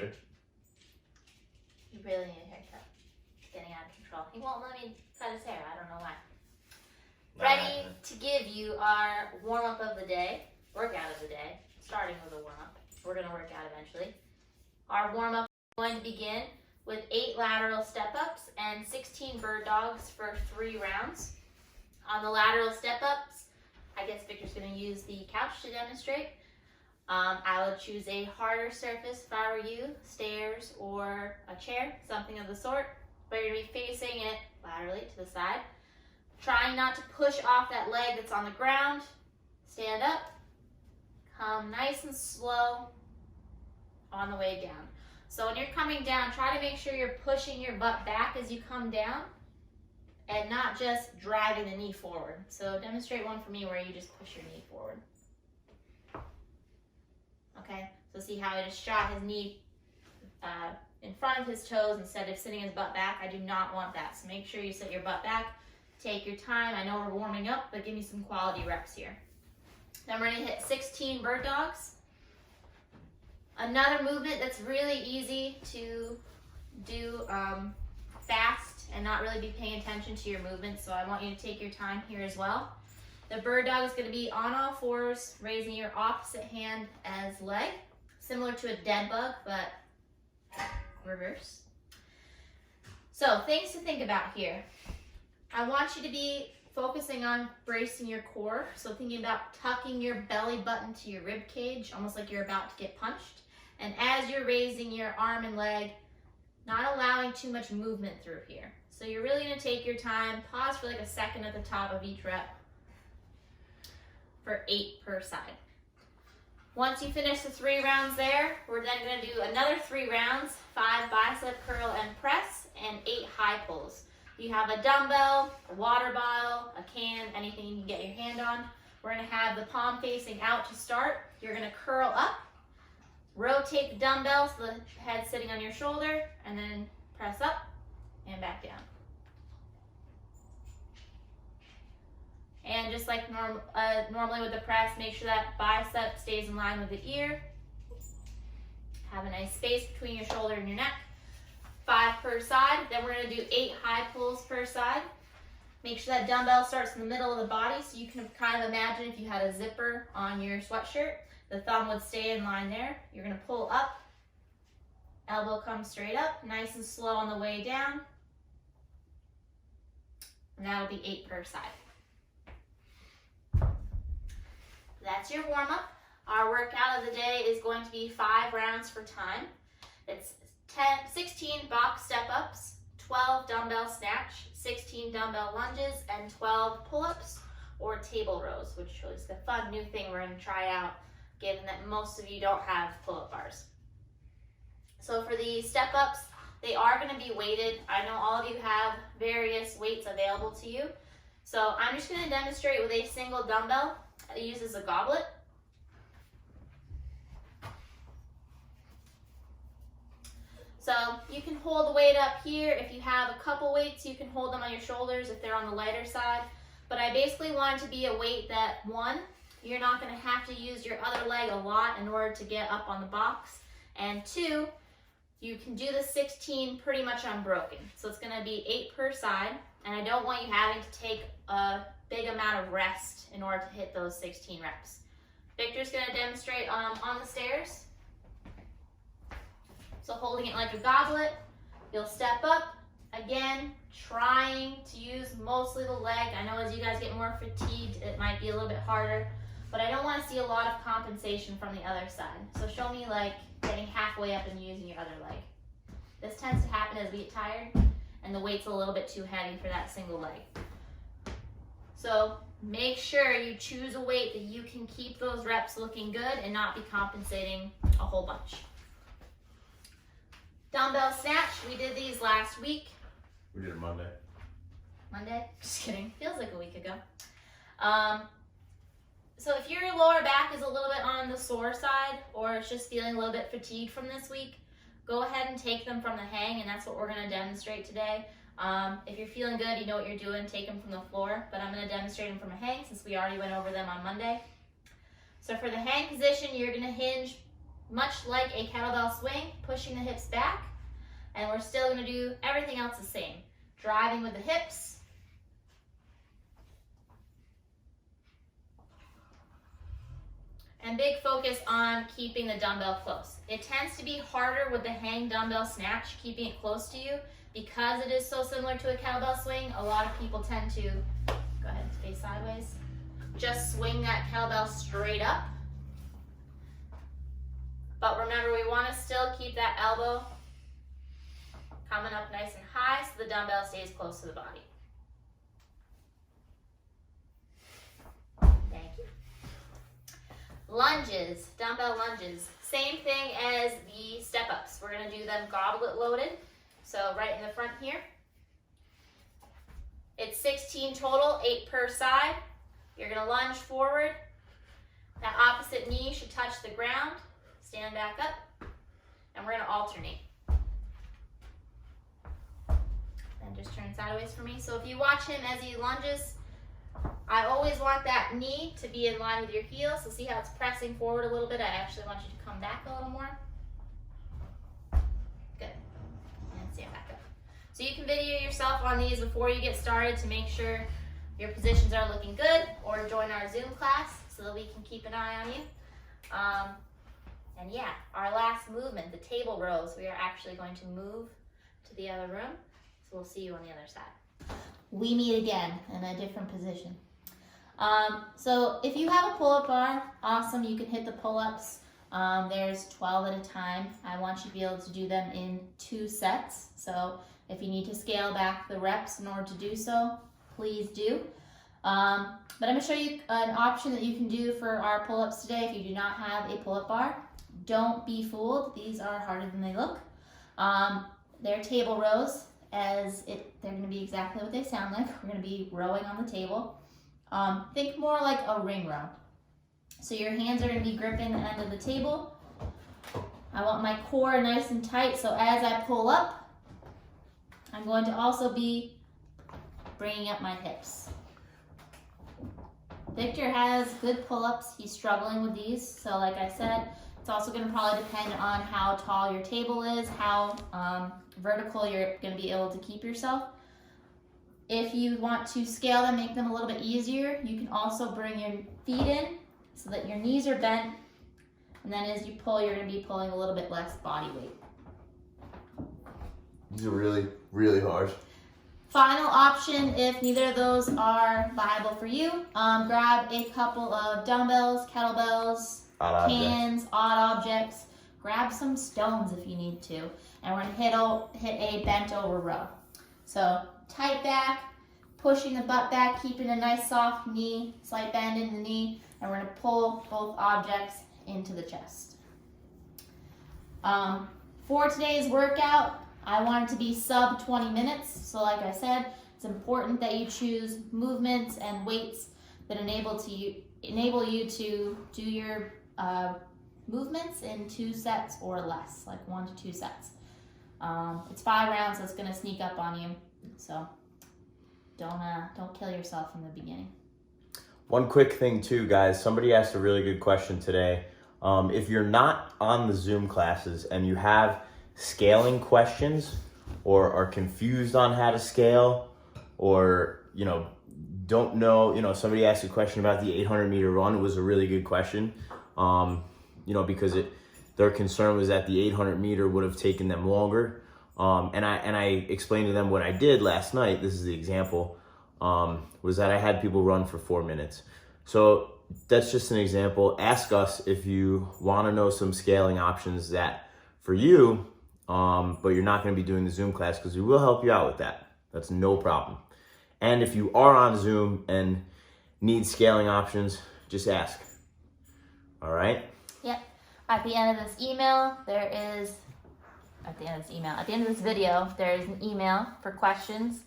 Victor. You really need a haircut. It's getting out of control. He won't let me cut his hair. I don't know why. Ready to give you our warm-up of the day, workout of the day, starting with a warm-up. We're going to work out eventually. Our warm-up is going to begin with 8 lateral step-ups and 16 bird dogs for 3 rounds. On the lateral step-ups, I guess Victor's going to use the couch to demonstrate. I would choose a harder surface if I were you, stairs or a chair, something of the sort. But you're going to be facing it laterally to the side. Trying not to push off that leg that's on the ground. Stand up. Come nice and slow on the way down. So when you're coming down, try to make sure you're pushing your butt back as you come down and not just driving the knee forward. So demonstrate one for me where you just push your knee forward. Okay, so see how I just shot his knee in front of his toes instead of sitting his butt back? I do not want that. So make sure you sit your butt back. Take your time. I know we're warming up, but give me some quality reps here. Then we're going to hit 16 bird dogs. Another movement that's really easy to do fast and not really be paying attention to your movements, so I want you to take your time here as well. The bird dog is going to be on all fours, raising your opposite hand as leg, similar to a dead bug, but reverse. So things to think about here. I want you to be focusing on bracing your core, so thinking about tucking your belly button to your rib cage, almost like you're about to get punched. And as you're raising your arm and leg, not allowing too much movement through here. So you're really going to take your time, pause for like a second at the top of each rep for 8 per side. Once you finish the 3 rounds there, we're then going to do another 3 rounds, 5 bicep curl and press, and 8 high pulls. You have a dumbbell, a water bottle, a can, anything you can get your hand on. We're going to have the palm facing out to start. You're going to curl up, rotate the dumbbell so the head's sitting on your shoulder, and then press up and back down. And just like normally with the press, make sure that bicep stays in line with the ear. Have a nice space between your shoulder and your neck. 5 per side. Then we're going to do 8 high pulls per side. Make sure that dumbbell starts in the middle of the body, so you can kind of imagine if you had a zipper on your sweatshirt, the thumb would stay in line there. You're going to pull up, elbow comes straight up, nice and slow on the way down. And that'll be 8 per side. That's your warm-up. Our workout of the day is going to be 5 rounds for time. It's 16 box step-ups, 12 dumbbell snatch, 16 dumbbell lunges, and 12 pull-ups or table rows, which is a fun new thing we're going to try out, given that most of you don't have pull-up bars. So for the step-ups, they are going to be weighted. I know all of you have various weights available to you. So I'm just going to demonstrate with a single dumbbell. It uses a goblet. So you can hold the weight up here. If you have a couple weights, you can hold them on your shoulders if they're on the lighter side. But I basically want it to be a weight that, 1, you're not going to have to use your other leg a lot in order to get up on the box. And 2, you can do the 16 pretty much unbroken. So it's going to be 8 per side. And I don't want you having to take a big amount of rest in order to hit those 16 reps. Victor's going to demonstrate on the stairs. So holding it like a goblet, you'll step up, again, trying to use mostly the leg. I know as you guys get more fatigued, it might be a little bit harder, but I don't want to see a lot of compensation from the other side. So show me like getting halfway up and using your other leg. This tends to happen as we get tired, and the weight's a little bit too heavy for that single leg. So make sure you choose a weight that you can keep those reps looking good and not be compensating a whole bunch. Dumbbell snatch, we did these last week. We did it Monday. Monday? Just kidding. Feels like a week ago. So if your lower back is a little bit on the sore side, or it's just feeling a little bit fatigued from this week, go ahead and take them from the hang, and that's what we're going to demonstrate today. If you're feeling good, you know what you're doing, take them from the floor, but I'm going to demonstrate them from a hang since we already went over them on Monday. So for the hang position, you're going to hinge much like a kettlebell swing, pushing the hips back, and we're still gonna do everything else the same. Driving with the hips. And big focus on keeping the dumbbell close. It tends to be harder with the hang dumbbell snatch, keeping it close to you, because it is so similar to a kettlebell swing. A lot of people tend to, go ahead and face sideways, just swing that kettlebell straight up. But remember, we want to still keep that elbow coming up nice and high so the dumbbell stays close to the body. Thank you. Lunges, dumbbell lunges. Same thing as the step-ups. We're going to do them goblet loaded. So right in the front here. It's 16 total, 8 per side. You're going to lunge forward. That opposite knee should touch the ground. Stand back up. And we're going to alternate. And just turn sideways for me. So if you watch him as he lunges, I always want that knee to be in line with your heel. So see how it's pressing forward a little bit? I actually want you to come back a little more. Good. And stand back up. So you can video yourself on these before you get started to make sure your positions are looking good, or join our Zoom class so that we can keep an eye on you. And yeah, our last movement, the table rows, we are actually going to move to the other room. So we'll see you on the other side. We meet again in a different position. So if you have a pull-up bar, awesome, you can hit the pull-ups. There's 12 at a time. I want you to be able to do them in 2 sets. So if you need to scale back the reps in order to do so, please do. But I'm going to show you an option that you can do for our pull-ups today if you do not have a pull-up bar. Don't be fooled. These are harder than they look. They're table rows. They're going to be exactly what they sound like. We're going to be rowing on the table. Think more like a ring row. So your hands are going to be gripping the end of the table. I want my core nice and tight, so as I pull up, I'm going to also be bringing up my hips. Victor has good pull-ups. He's struggling with these, so like I said, it's also going to probably depend on how tall your table is, how vertical you're going to be able to keep yourself. If you want to scale them, make them a little bit easier, you can also bring your feet in so that your knees are bent, and then as you pull, you're going to be pulling a little bit less body weight. These are really, really hard. Final option, if neither of those are viable for you, grab a couple of dumbbells, kettlebells, cans, odd objects. Grab some stones if you need to. And we're going to hit a bent over row. So tight back, pushing the butt back, keeping a nice soft knee, slight bend in the knee, and we're going to pull both objects into the chest. For today's workout, I want it to be sub 20 minutes. So like I said, it's important that you choose movements and weights that enable you to do your movements in 2 sets or less, like 1 to 2 sets. It's 5 rounds, so it's going to sneak up on you. So don't kill yourself from the beginning. One quick thing too, guys. Somebody asked a really good question today. If you're not on the Zoom classes and you have scaling questions or are confused on how to scale, or don't know, somebody asked a question about the 800-meter run. It was a really good question, because their concern was that the 800-meter would have taken them longer. And I explained to them what I did last night. This is the example, was that I had people run for 4 minutes. So that's just an example. Ask us if you want to know some scaling options that for you, but you're not going to be doing the Zoom class, because we will help you out with that. That's no problem. And if you are on Zoom and need scaling options, just ask. All right? Yep. At the end of this email, at the end of this video, there is an email for questions.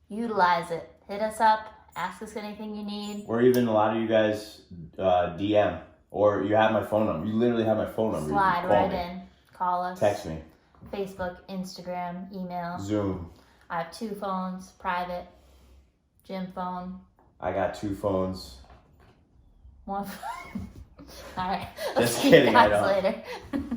Utilize it. Hit us up. Ask us anything you need. Or even a lot of you guys DM, or you have my phone number. You literally have my phone number. Slide right in. Call us. Text me. Facebook, Instagram, email. Zoom. I have 2 phones, private, gym phone. I got 2 phones. 1 All right. Just See you kidding, I guys don't. later.